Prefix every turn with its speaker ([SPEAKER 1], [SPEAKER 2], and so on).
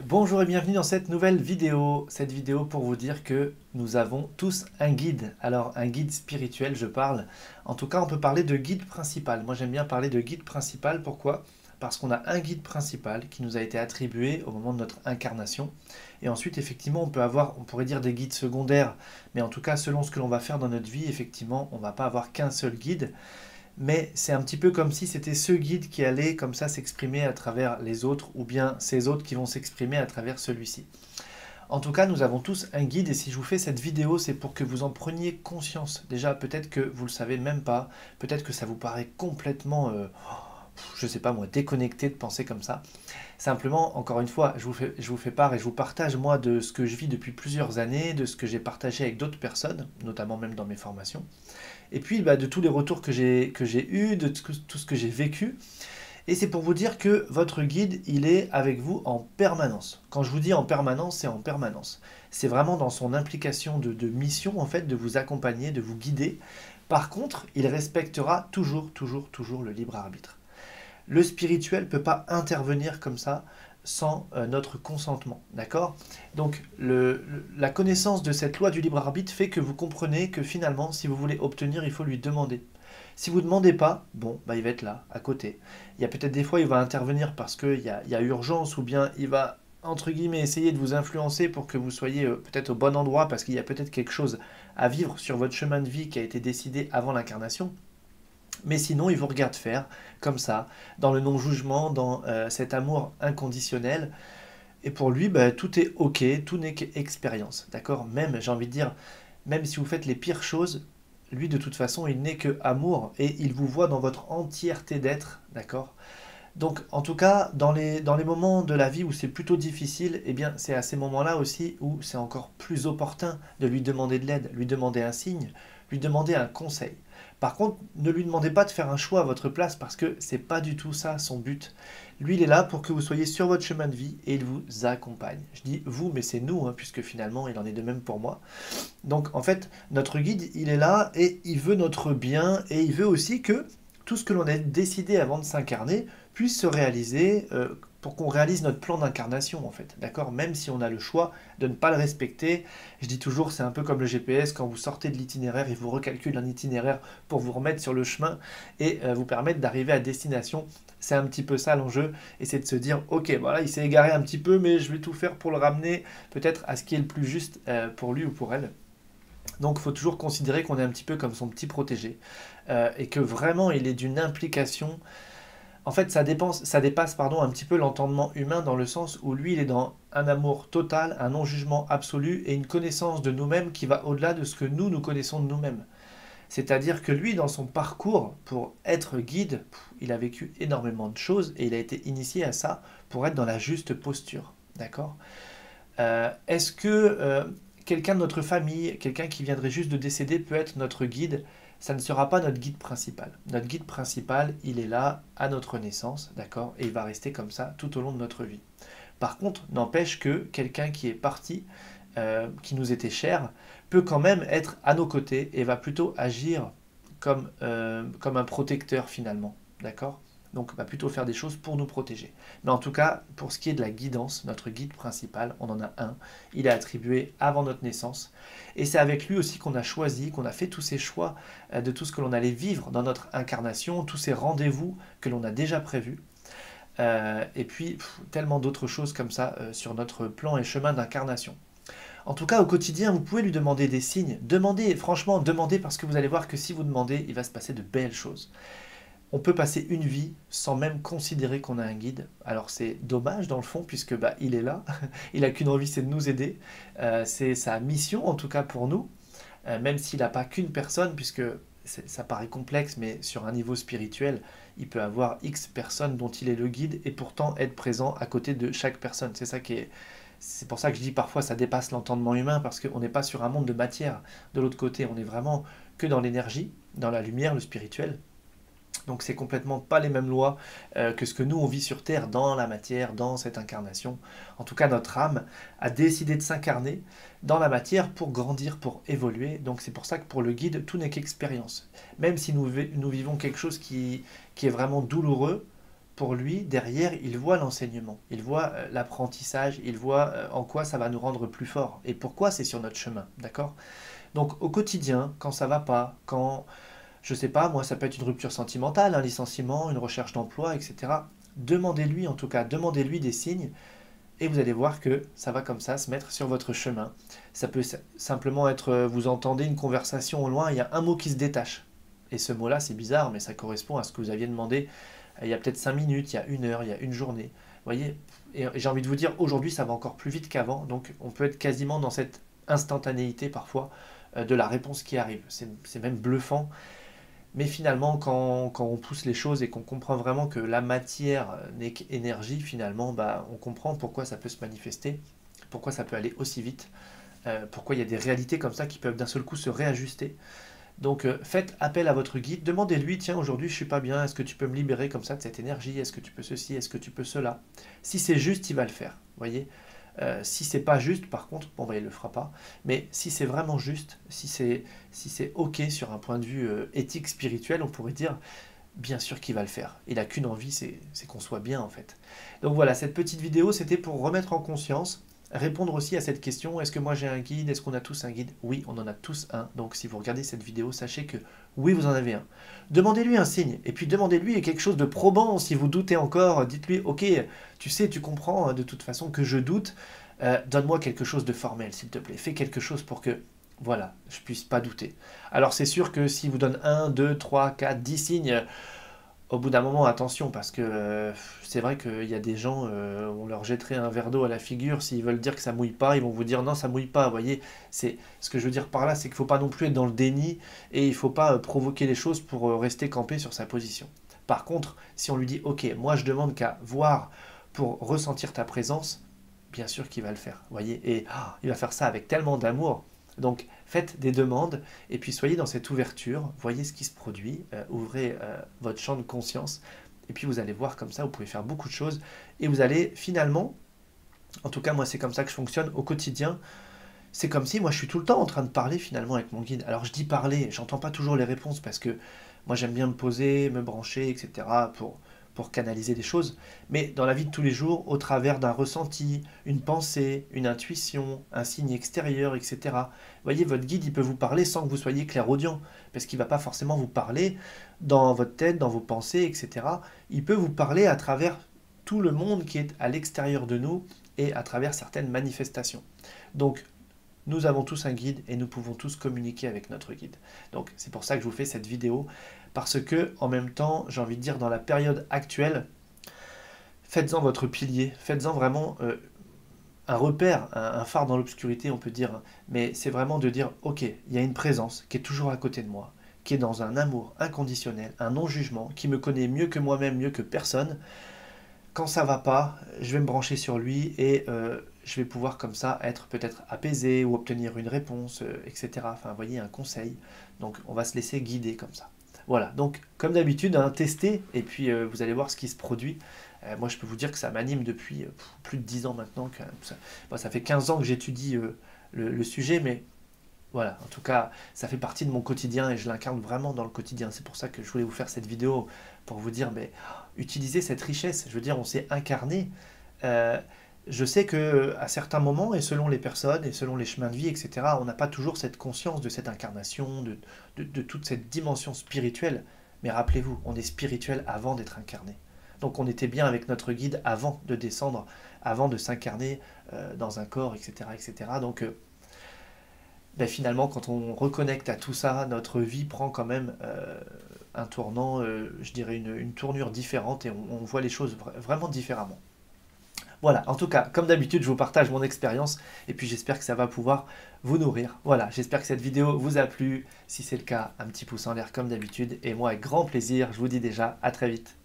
[SPEAKER 1] Bonjour et bienvenue dans cette nouvelle vidéo. Cette vidéo pour vous dire que nous avons tous un guide. Alors un guide spirituel je parle. En tout cas on peut parler de guide principal. Moi j'aime bien parler de guide principal. Pourquoi? Parce qu'on a un guide principal qui nous a été attribué au moment de notre incarnation. Et ensuite effectivement on peut avoir, on pourrait dire des guides secondaires. Mais en tout cas selon ce que l'on va faire dans notre vie, effectivement on ne va pas avoir qu'un seul guide. Mais c'est un petit peu comme si c'était ce guide qui allait comme ça s'exprimer à travers les autres, ou bien ces autres qui vont s'exprimer à travers celui-ci. En tout cas, nous avons tous un guide, et si je vous fais cette vidéo, c'est pour que vous en preniez conscience. Déjà, peut-être que vous ne le savez même pas, peut-être que ça vous paraît complètement, je ne sais pas moi, déconnecté de penser comme ça. Simplement, encore une fois, je vous fais part et je vous partage moi de ce que je vis depuis plusieurs années, de ce que j'ai partagé avec d'autres personnes, notamment même dans mes formations. Et puis de tous les retours que j'ai eus, de tout ce que j'ai vécu. Et c'est pour vous dire que votre guide, il est avec vous en permanence. Quand je vous dis en permanence, c'est en permanence. C'est vraiment dans son implication de mission, en fait, de vous accompagner, de vous guider. Par contre, il respectera toujours le libre arbitre. Le spirituel ne peut pas intervenir comme ça sans notre consentement, d'accord? Donc la connaissance de cette loi du libre arbitre fait que vous comprenez que finalement, si vous voulez obtenir, il faut lui demander. Si vous ne demandez pas, bon, il va être là, à côté. Il y a peut-être des fois, il va intervenir parce qu'il y a urgence, ou bien il va, entre guillemets, essayer de vous influencer pour que vous soyez peut-être au bon endroit, parce qu'il y a peut-être quelque chose à vivre sur votre chemin de vie qui a été décidé avant l'incarnation. Mais sinon, il vous regarde faire, comme ça, dans le non-jugement, dans cet amour inconditionnel. Et pour lui, tout est ok, tout n'est qu'expérience. D'accord? Même, j'ai envie de dire, même si vous faites les pires choses, lui, de toute façon, il n'est que amour. Et il vous voit dans votre entièreté d'être. D'accord? Donc, en tout cas, dans les moments de la vie où c'est plutôt difficile, eh bien, c'est à ces moments-là aussi où c'est encore plus opportun de lui demander de l'aide, lui demander un signe, lui demander un conseil. Par contre, ne lui demandez pas de faire un choix à votre place parce que c'est pas du tout ça son but. Lui, il est là pour que vous soyez sur votre chemin de vie et il vous accompagne. Je dis vous, mais c'est nous, hein, puisque finalement, il en est de même pour moi. Donc, en fait, notre guide, il est là et il veut notre bien et il veut aussi que tout ce que l'on a décidé avant de s'incarner puisse se réaliser pour qu'on réalise notre plan d'incarnation en fait, d'accord? Même si on a le choix de ne pas le respecter, je dis toujours c'est un peu comme le GPS, quand vous sortez de l'itinéraire, il vous recalcule un itinéraire pour vous remettre sur le chemin et vous permettre d'arriver à destination. C'est un petit peu ça l'enjeu, et c'est de se dire ok voilà il s'est égaré un petit peu mais je vais tout faire pour le ramener peut-être à ce qui est le plus juste pour lui ou pour elle. Donc il faut toujours considérer qu'on est un petit peu comme son petit protégé et que vraiment il est d'une implication. En fait, ça dépasse un petit peu l'entendement humain dans le sens où lui, il est dans un amour total, un non-jugement absolu et une connaissance de nous-mêmes qui va au-delà de ce que nous connaissons de nous-mêmes. C'est-à-dire que lui, dans son parcours pour être guide, il a vécu énormément de choses et il a été initié à ça pour être dans la juste posture. D'accord? Est-ce que quelqu'un de notre famille, quelqu'un qui viendrait juste de décéder peut être notre guide? Ça ne sera pas notre guide principal. Notre guide principal, il est là à notre naissance, d'accord? Et il va rester comme ça tout au long de notre vie. Par contre, n'empêche que quelqu'un qui est parti, qui nous était cher, peut quand même être à nos côtés et va plutôt agir comme un protecteur finalement, d'accord? Donc va plutôt faire des choses pour nous protéger. Mais en tout cas, pour ce qui est de la guidance, notre guide principal, on en a un. Il est attribué avant notre naissance. Et c'est avec lui aussi qu'on a choisi, qu'on a fait tous ces choix de tout ce que l'on allait vivre dans notre incarnation, tous ces rendez-vous que l'on a déjà prévus. Et puis, tellement d'autres choses comme ça sur notre plan et chemin d'incarnation. En tout cas, au quotidien, vous pouvez lui demander des signes. Demandez, franchement, demandez parce que vous allez voir que si vous demandez, il va se passer de belles choses. On peut passer une vie sans même considérer qu'on a un guide. Alors c'est dommage dans le fond puisque il est là, il a qu'une envie, c'est de nous aider. C'est sa mission en tout cas pour nous, même s'il n'a pas qu'une personne puisque ça paraît complexe, mais sur un niveau spirituel, il peut avoir X personnes dont il est le guide et pourtant être présent à côté de chaque personne. C'est ça qui est. C'est pour ça que je dis parfois ça dépasse l'entendement humain parce qu'on n'est pas sur un monde de matière. De l'autre côté, on est vraiment que dans l'énergie, dans la lumière, le spirituel. Donc c'est complètement pas les mêmes lois que ce que nous on vit sur Terre dans la matière, dans cette incarnation. En tout cas notre âme a décidé de s'incarner dans la matière pour grandir, pour évoluer. Donc c'est pour ça que pour le guide tout n'est qu'expérience. Même si nous vivons quelque chose qui est vraiment douloureux, pour lui, derrière, il voit l'enseignement, il voit l'apprentissage, il voit en quoi ça va nous rendre plus forts et pourquoi c'est sur notre chemin, d'accord? Donc au quotidien, quand ça va pas, quand, je sais pas, moi ça peut être une rupture sentimentale, un licenciement, une recherche d'emploi, etc. Demandez-lui en tout cas, demandez-lui des signes et vous allez voir que ça va comme ça se mettre sur votre chemin. Ça peut simplement être, vous entendez une conversation au loin, il y a un mot qui se détache. Et ce mot-là, c'est bizarre, mais ça correspond à ce que vous aviez demandé il y a peut-être 5 minutes, il y a 1 heure, il y a une journée. Vous voyez, et j'ai envie de vous dire, aujourd'hui, ça va encore plus vite qu'avant. Donc, on peut être quasiment dans cette instantanéité parfois de la réponse qui arrive. C'est même bluffant. Mais finalement, quand on pousse les choses et qu'on comprend vraiment que la matière n'est qu'énergie, finalement, bah, on comprend pourquoi ça peut se manifester, pourquoi ça peut aller aussi vite, pourquoi il y a des réalités comme ça qui peuvent d'un seul coup se réajuster. Donc faites appel à votre guide, demandez-lui, tiens, aujourd'hui je suis pas bien, est-ce que tu peux me libérer comme ça de cette énergie, est-ce que tu peux ceci, est-ce que tu peux cela. Si c'est juste, il va le faire, voyez. Si c'est pas juste, par contre, bon bah il le fera pas. Mais si c'est vraiment juste, si c'est ok sur un point de vue éthique, spirituel, on pourrait dire, bien sûr qu'il va le faire. Il a qu'une envie, c'est qu'on soit bien en fait. Donc voilà, cette petite vidéo, c'était pour remettre en conscience, répondre aussi à cette question, est-ce que moi j'ai un guide, est-ce qu'on a tous un guide? Oui, on en a tous un, donc si vous regardez cette vidéo, sachez que oui, vous en avez un. Demandez-lui un signe, et puis demandez-lui quelque chose de probant, si vous doutez encore, dites-lui, ok, tu sais, tu comprends de toute façon que je doute, donne-moi quelque chose de formel, s'il te plaît, fais quelque chose pour que, voilà, je puisse pas douter. Alors c'est sûr que si vous donne 1, 2, 3, 4, 10 signes, au bout d'un moment, attention, parce que c'est vrai qu'il y a des gens, on leur jetterait un verre d'eau à la figure, s'ils veulent dire que ça mouille pas, ils vont vous dire non, ça mouille pas, vous voyez, ce que je veux dire par là, c'est qu'il ne faut pas non plus être dans le déni, et il ne faut pas provoquer les choses pour rester campé sur sa position. Par contre, si on lui dit, ok, moi je demande qu'à voir pour ressentir ta présence, bien sûr qu'il va le faire, vous voyez, et il va faire ça avec tellement d'amour. Donc faites des demandes et puis soyez dans cette ouverture, voyez ce qui se produit, ouvrez votre champ de conscience et puis vous allez voir comme ça, vous pouvez faire beaucoup de choses et vous allez finalement, en tout cas moi c'est comme ça que je fonctionne au quotidien, c'est comme si moi je suis tout le temps en train de parler finalement avec mon guide. Alors je dis parler, j'entends pas toujours les réponses parce que moi j'aime bien me poser, me brancher, etc. pour canaliser des choses, mais dans la vie de tous les jours, au travers d'un ressenti, une pensée, une intuition, un signe extérieur, etc. Vous voyez, votre guide, il peut vous parler sans que vous soyez clairaudient, parce qu'il ne va pas forcément vous parler dans votre tête, dans vos pensées, etc. Il peut vous parler à travers tout le monde qui est à l'extérieur de nous et à travers certaines manifestations. Donc, nous avons tous un guide et nous pouvons tous communiquer avec notre guide. Donc c'est pour ça que je vous fais cette vidéo, parce que en même temps, j'ai envie de dire dans la période actuelle, faites-en votre pilier, faites-en vraiment un repère, un phare dans l'obscurité on peut dire, mais c'est vraiment de dire ok, il y a une présence qui est toujours à côté de moi, qui est dans un amour inconditionnel, un non-jugement, qui me connaît mieux que moi-même, mieux que personne. Quand ça va pas, je vais me brancher sur lui et je vais pouvoir comme ça être peut-être apaisé ou obtenir une réponse, etc. Enfin, vous voyez, un conseil. Donc, on va se laisser guider comme ça. Voilà, donc comme d'habitude, hein, testez et puis vous allez voir ce qui se produit. Moi, je peux vous dire que ça m'anime depuis plus de 10 ans maintenant. Ça fait 15 ans que j'étudie le sujet, mais voilà, en tout cas, ça fait partie de mon quotidien et je l'incarne vraiment dans le quotidien. C'est pour ça que je voulais vous faire cette vidéo pour vous dire, mais utilisez cette richesse. Je veux dire, on s'est incarné. Je sais que à certains moments, et selon les personnes, et selon les chemins de vie, etc., on n'a pas toujours cette conscience de cette incarnation, de toute cette dimension spirituelle. Mais rappelez-vous, on est spirituel avant d'être incarné. Donc on était bien avec notre guide avant de descendre, avant de s'incarner dans un corps, etc., etc. Donc ben finalement, quand on reconnecte à tout ça, notre vie prend quand même un tournant, je dirais une tournure différente et on voit les choses vraiment différemment. Voilà, en tout cas, comme d'habitude, je vous partage mon expérience et puis j'espère que ça va pouvoir vous nourrir. Voilà, j'espère que cette vidéo vous a plu. Si c'est le cas, un petit pouce en l'air comme d'habitude et moi, avec grand plaisir, je vous dis déjà à très vite.